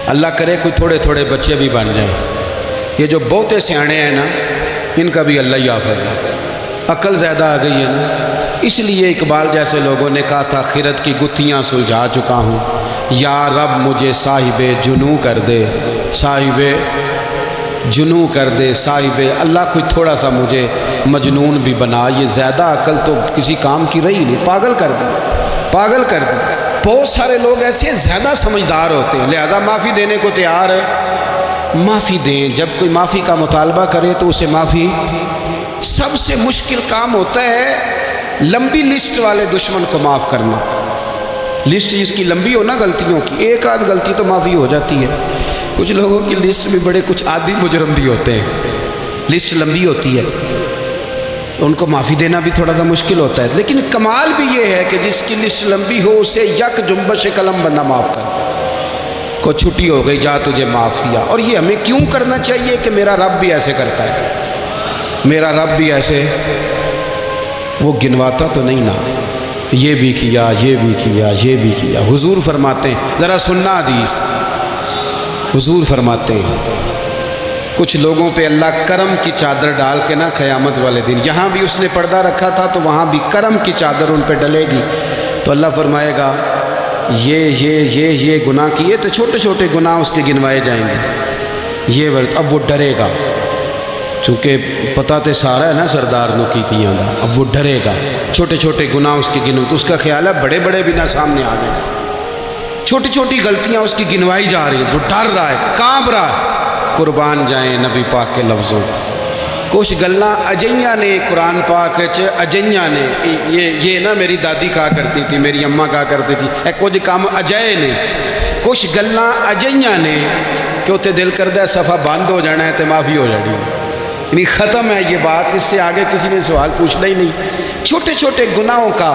اللہ کرے کوئی تھوڑے تھوڑے بچے بھی بن جائیں. یہ جو بہتے سیانے ہیں نا ان کا بھی اللہ ہی حافظ ہے. عقل زیادہ آ گئی ہے نا. اس لیے اقبال جیسے لوگوں نے کہا تھا خیرت کی گتھیاں سلجھا چکا ہوں، یا رب مجھے صاحب جنوں کر دے، صاحب جنوں کر دے، صاحب اللہ کوئی تھوڑا سا مجھے مجنون بھی بنا. یہ زیادہ عقل تو کسی کام کی رہی نہیں، پاگل کر دی، پاگل کر دی. بہت سارے لوگ ایسے زیادہ سمجھدار ہوتے ہیں، لہذا معافی دینے کو تیار ہے. معافی دیں. جب کوئی معافی کا مطالبہ کرے تو اسے معافی. سب سے مشکل کام ہوتا ہے لمبی لسٹ والے دشمن کو معاف کرنا. لسٹ جس کی لمبی ہو نا غلطیوں کی، ایک آدھ غلطی تو معافی ہو جاتی ہے. کچھ لوگوں کی لسٹ بھی بڑے کچھ عادی مجرم بھی ہوتے ہیں، لسٹ لمبی ہوتی ہے، ان کو معافی دینا بھی تھوڑا سا مشکل ہوتا ہے. لیکن کمال بھی یہ ہے کہ جس کی لسٹ لمبی ہو اسے یک جنبش قلم بندہ معاف کر دے. کو چھٹی ہو گئی، جا تجھے معاف کیا. اور یہ ہمیں کیوں کرنا چاہیے کہ میرا رب بھی ایسے کرتا ہے، میرا رب بھی ایسے، وہ گنواتا تو نہیں نا، یہ بھی کیا، یہ بھی کیا، یہ بھی کیا. حضور فرماتے ہیں، ذرا سننا حدیث. حضور فرماتے ہیں کچھ لوگوں پہ اللہ کرم کی چادر ڈال کے نا قیامت والے دن، یہاں بھی اس نے پردہ رکھا تھا تو وہاں بھی کرم کی چادر ان پہ ڈلے گی. تو اللہ فرمائے گا یہ گناہ کیے تو چھوٹے چھوٹے گناہ اس کے گنوائے جائیں گے. یہ ورد اب وہ ڈرے گا، چونکہ پتہ تے سارا ہے نا سردار نو کیتیاں دا. اب وہ ڈرے گا، چھوٹے چھوٹے گناہ اس کے گنو، تو اس کا خیال ہے بڑے بڑے بھی نہ سامنے آ جائیں. چھوٹی چھوٹی غلطیاں اس کی گنوائی جا رہی ہیں، جو ڈر رہا ہے، کانپ رہا ہے. قربان جائیں نبی پاک کے لفظوں. کچھ گلاں اجیاں نے قرآن پاک اجیاں نے، یہ نا میری دادی کہا کرتی تھی، میری اماں کہا کرتی تھی، اے کچھ کام اجائے نے. کچھ گلاں اجیاں نے کہ اتنے دل کردہ ہے صفحہ بند ہو جانا ہے تو معافی ہو جانی، یعنی ختم ہے یہ بات، اس سے آگے کسی نے سوال پوچھنا ہی نہیں. چھوٹے چھوٹے گناہوں کا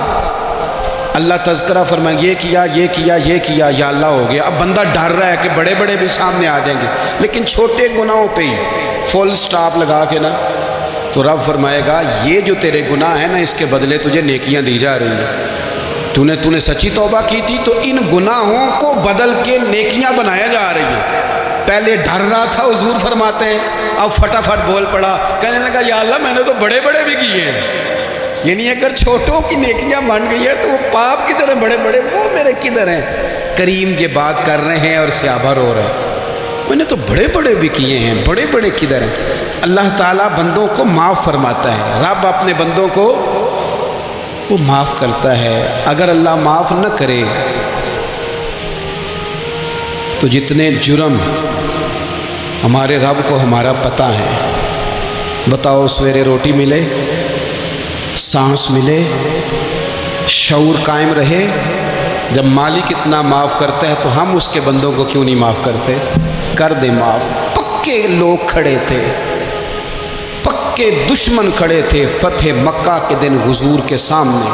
اللہ تذکرہ فرمائے، یہ کیا، یہ کیا، یہ کیا، یا اللہ ہو گیا. اب بندہ ڈر رہا ہے کہ بڑے بڑے بھی سامنے آ جائیں گے، لیکن چھوٹے گناہوں پہ ہی فل سٹاپ لگا کے نا تو رب فرمائے گا یہ جو تیرے گناہ ہیں نا اس کے بدلے تجھے نیکیاں دی جا رہی ہیں. تو نے سچی توبہ کی تھی تو ان گناہوں کو بدل کے نیکیاں بنایا جا رہی ہیں. پہلے ڈر رہا تھا، حضور فرماتے ہیں، اب فٹافٹ بول پڑا، کہنے لگا یا اللہ میں نے تو بڑے بڑے بھی کیے ہیں. یعنی اگر چھوٹوں کی نیکیاں بن گئی ہے تو وہ پاپ کی طرح بڑے بڑے وہ میرے کدھر ہیں. کریم یہ بات کر رہے ہیں اور صحابہ رو رہے ہیں، میں نے تو بڑے بڑے بھی کیے ہیں، بڑے بڑے کدھر ہیں. اللہ تعالیٰ بندوں کو معاف فرماتا ہے. رب اپنے بندوں کو وہ معاف کرتا ہے. اگر اللہ معاف نہ کرے تو جتنے جرم ہمارے رب کو ہمارا پتہ ہے. بتاؤ سویرے روٹی ملے، سانس ملے، شعور قائم رہے، جب مالک اتنا معاف کرتا ہے تو ہم اس کے بندوں کو کیوں نہیں معاف کرتے؟ کر دے معاف. پکے لوگ کھڑے تھے، پکے دشمن کھڑے تھے فتح مکہ کے دن حضور کے سامنے.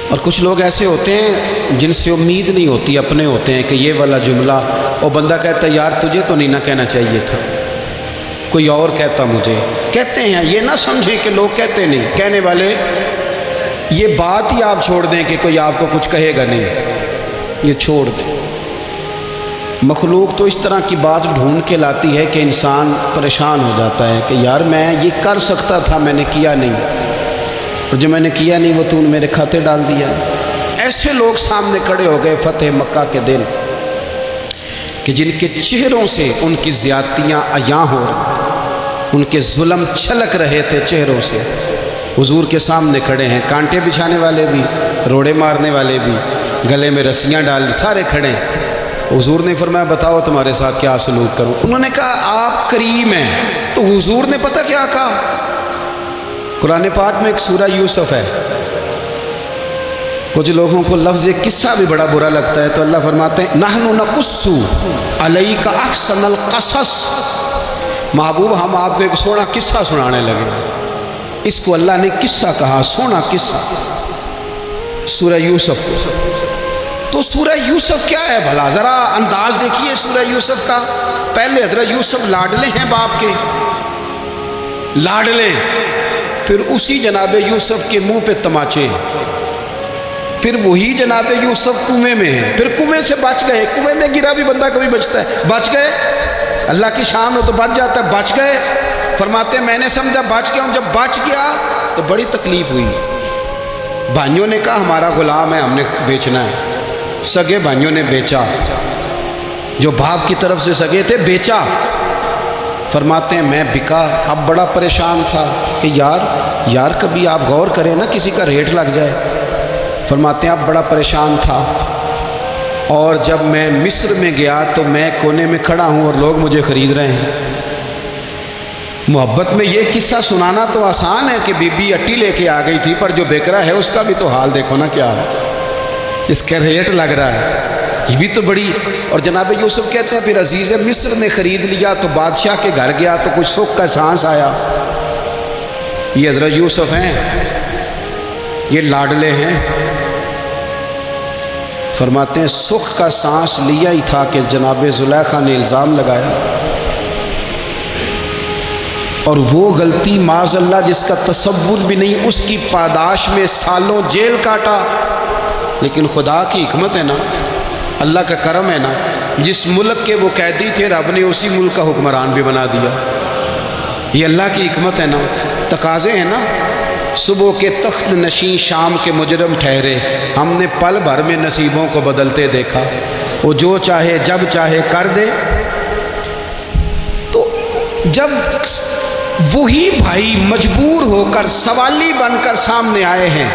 اور کچھ لوگ ایسے ہوتے ہیں جن سے امید نہیں ہوتی، اپنے ہوتے ہیں کہ یہ والا جملہ، اور بندہ کہتا ہے یار تجھے تو نہیں نہ کہنا چاہیے تھا، کوئی اور کہتا مجھے. کہتے ہیں، یہ نہ سمجھیں کہ لوگ کہتے نہیں، کہنے والے. یہ بات ہی آپ چھوڑ دیں کہ کوئی آپ کو کچھ کہے گا نہیں، یہ چھوڑ دیں. مخلوق تو اس طرح کی بات ڈھونڈ کے لاتی ہے کہ انسان پریشان ہو جاتا ہے کہ یار میں یہ کر سکتا تھا، میں نے کیا نہیں، اور جو میں نے کیا نہیں وہ تو نے میرے کھاتے ڈال دیا. ایسے لوگ سامنے کھڑے ہو گئے فتح مکہ کے دن کہ جن کے چہروں سے ان کی زیادتیاں عیاں ہو رہی، ان کے ظلم چھلک رہے تھے چہروں سے. حضور کے سامنے کھڑے ہیں، کانٹے بچھانے والے بھی، روڑے مارنے والے بھی، گلے میں رسیاں ڈال، سارے کھڑے ہیں. حضور نے فرمایا بتاؤ تمہارے ساتھ کیا سلوک کروں؟ انہوں نے کہا آپ کریم ہیں. تو حضور نے پتہ کیا کہا؟ قرآن پاک میں ایک سورہ یوسف ہے. کچھ لوگوں کو لفظ قصہ بھی بڑا برا لگتا ہے تو اللہ فرماتے ہیں نحن نقص علیک احسن القصص. محبوب ہم آپ کو ایک سونا قصہ سنانے لگے. اس کو اللہ نے قصہ کہا، سونا قصہ، سورہ یوسف کو. تو سورہ یوسف کیا ہے بھلا؟ ذرا انداز دیکھیے سورہ یوسف کا. پہلے حضرت یوسف لاڈلے ہیں باپ کے، لاڈلے، پھر اسی جناب یوسف کے منہ پہ تماچے. پھر وہی جناب یوسف کنویں میں ہے، پھر کنویں سے بچ گئے، کنویں میں گرا بھی بندہ کبھی بچتا ہے، بچ گئے، اللہ کی شان ہو تو بچ جاتا ہے، بچ گئے۔ فرماتے ہیں میں نے سمجھا بچ گیا ہوں، جب بچ گیا تو بڑی تکلیف ہوئی۔ بھائیوں نے کہا ہمارا غلام ہے، ہم نے بیچنا ہے، سگے بھائیوں نے بیچا، جو باپ کی طرف سے سگے تھے بیچا۔ فرماتے ہیں میں بکا، اب بڑا پریشان تھا کہ یار کبھی آپ غور کریں نا کسی کا ریٹ لگ جائے۔ فرماتے ہیں اب بڑا پریشان تھا، اور جب میں مصر میں گیا تو میں کونے میں کھڑا ہوں اور لوگ مجھے خرید رہے ہیں۔ محبت میں یہ قصہ سنانا تو آسان ہے کہ بی بی اٹی لے کے آ گئی تھی، پر جو بیچ رہا ہے اس کا بھی تو حال دیکھو نا کیا ہے، اس کا ریٹ لگ رہا ہے، یہ بھی تو بڑی۔ اور جناب یوسف کہتے ہیں پھر عزیز مصر نے خرید لیا تو بادشاہ کے گھر گیا تو کچھ سکھ کا سانس آیا۔ یہ حضرت یوسف ہیں، یہ لاڈلے ہیں۔ فرماتے ہیں سکھ کا سانس لیا ہی تھا کہ جناب زلیخا نے الزام لگایا، اور وہ غلطی معاذ اللہ جس کا تصور بھی نہیں، اس کی پاداش میں سالوں جیل کاٹا۔ لیکن خدا کی حکمت ہے نا، اللہ کا کرم ہے نا، جس ملک کے وہ قیدی تھے رب نے اسی ملک کا حکمران بھی بنا دیا۔ یہ اللہ کی حکمت ہے نا، تقاضے ہیں نا۔ صبح کے تخت نشین شام کے مجرم ٹھہرے، ہم نے پل بھر میں نصیبوں کو بدلتے دیکھا، وہ جو چاہے جب چاہے کر دے۔ تو جب وہی بھائی مجبور ہو کر سوالی بن کر سامنے آئے ہیں،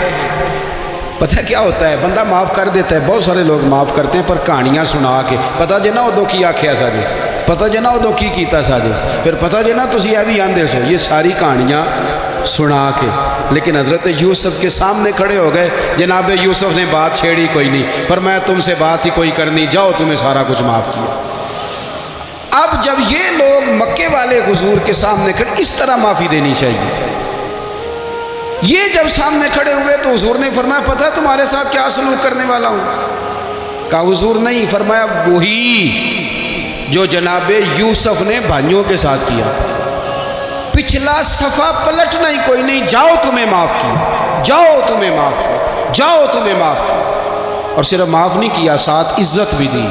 پتہ کیا ہوتا ہے، بندہ معاف کر دیتا ہے، بہت سارے لوگ معاف کرتے ہیں، پر کہانیاں سنا کے پتہ جے نہ ادوں کی آکھیا ساجے، پتہ جے نہ ادوں کی کیتا ساجے، پھر پتہ جے نہ تسی یہ بھی آندے سو، یہ ساری کہانیاں سنا کے۔ لیکن حضرت یوسف کے سامنے کھڑے ہو گئے، جناب یوسف نے بات چھیڑی کوئی نہیں، فرمایا تم سے بات ہی کوئی کرنی، جاؤ تمہیں سارا کچھ معاف کیا۔ اب جب یہ لوگ مکے والے حضور کے سامنے کھڑے، اس طرح معافی دینی چاہیے۔ یہ جب سامنے کھڑے ہوئے تو حضور نے فرمایا پتہ تمہارے ساتھ کیا سلوک کرنے والا ہوں؟ کہا حضور نہیں، فرمایا وہی جو جناب یوسف نے بھائیوں کے ساتھ کیا تھا، پچھلا صفحہ پلٹنا ہی کوئی نہیں، جاؤ تمہیں معاف کیا، جاؤ تمہیں معاف کیا، جاؤ تمہیں معاف کیا۔ اور صرف معاف نہیں کیا، ساتھ عزت بھی دی۔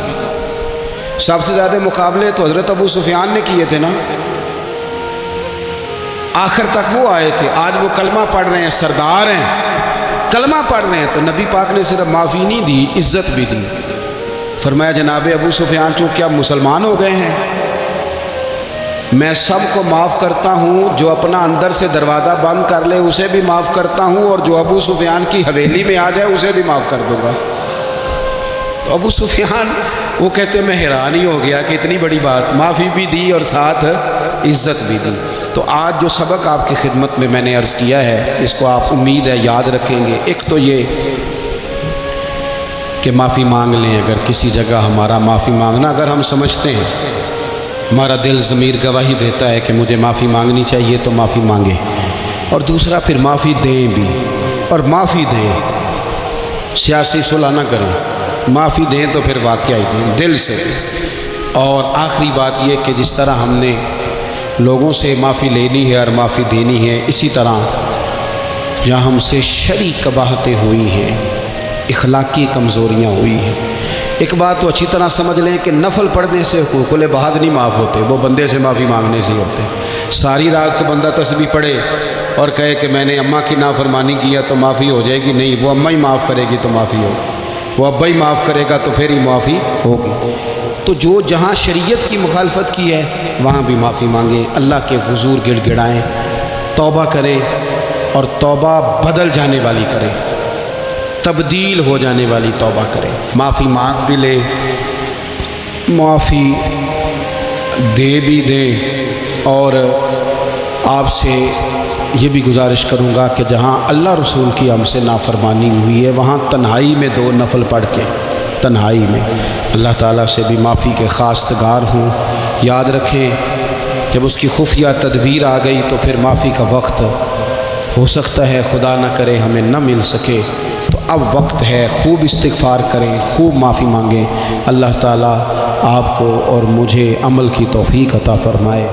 سب سے زیادہ مقابلے تو حضرت ابو سفیان نے کیے تھے نا، آخر تک وہ آئے تھے، آج وہ کلمہ پڑھ رہے ہیں، سردار ہیں، کلمہ پڑھ رہے ہیں، تو نبی پاک نے صرف معافی نہیں دی، عزت بھی دی۔ فرمایا جناب ابو سفیان چونکہ اب مسلمان ہو گئے ہیں، میں سب کو معاف کرتا ہوں، جو اپنا اندر سے دروازہ بند کر لے اسے بھی معاف کرتا ہوں، اور جو ابو سفیان کی حویلی میں آ جائے اسے بھی معاف کر دوں گا۔ تو ابو سفیان وہ کہتے ہیں میں حیران ہی ہو گیا کہ اتنی بڑی بات، معافی بھی دی اور ساتھ عزت بھی دی۔ تو آج جو سبق آپ کی خدمت میں نے عرض کیا ہے، اس کو آپ امید ہے یاد رکھیں گے۔ ایک تو یہ کہ معافی مانگ لیں، اگر کسی جگہ ہمارا معافی مانگنا اگر ہم سمجھتے ہیں، ہمارا دل ضمیر گواہی دیتا ہے کہ مجھے معافی مانگنی چاہیے تو معافی مانگیں۔ اور دوسرا پھر معافی دیں بھی، اور معافی دیں، سیاسی صلح نہ کریں، معافی دیں تو پھر واقعی دیں دل سے۔ اور آخری بات یہ کہ جس طرح ہم نے لوگوں سے معافی لینی ہے اور معافی دینی ہے، اسی طرح جہاں ہم سے شرعی قباحتیں ہوئی ہیں، اخلاقی کمزوریاں ہوئی ہیں، ایک بات تو اچھی طرح سمجھ لیں کہ نفل پڑھنے سے حقوق العباد نہیں معاف ہوتے، وہ بندے سے معافی مانگنے سے ہوتے۔ ساری رات کو بندہ تسبیح پڑھے اور کہے کہ میں نے اماں کی نافرمانی کیا تو معافی ہو جائے گی، نہیں، وہ اماں ہی معاف کرے گی تو معافی ہوگی، وہ ابا ہی معاف کرے گا تو پھر ہی معافی ہوگی۔ تو جو جہاں شریعت کی مخالفت کی ہے وہاں بھی معافی مانگیں، اللہ کے حضور گڑ گڑائیں، توبہ کریں، اور توبہ بدل جانے والی کریں، تبدیل ہو جانے والی توبہ کریں۔ معافی مانگ بھی لیں، معافی دے بھی دیں، اور آپ سے یہ بھی گزارش کروں گا کہ جہاں اللہ رسول کی ہم سے نافرمانی ہوئی ہے وہاں تنہائی میں 2 نفل پڑھ کے، تنہائی میں اللہ تعالیٰ سے بھی معافی کے خواستگار ہوں۔ یاد رکھیں جب اس کی خفیہ تدبیر آ گئی تو پھر معافی کا وقت ہو سکتا ہے خدا نہ کرے ہمیں نہ مل سکے، تو اب وقت ہے، خوب استغفار کریں، خوب معافی مانگیں۔ اللہ تعالیٰ آپ کو اور مجھے عمل کی توفیق عطا فرمائے۔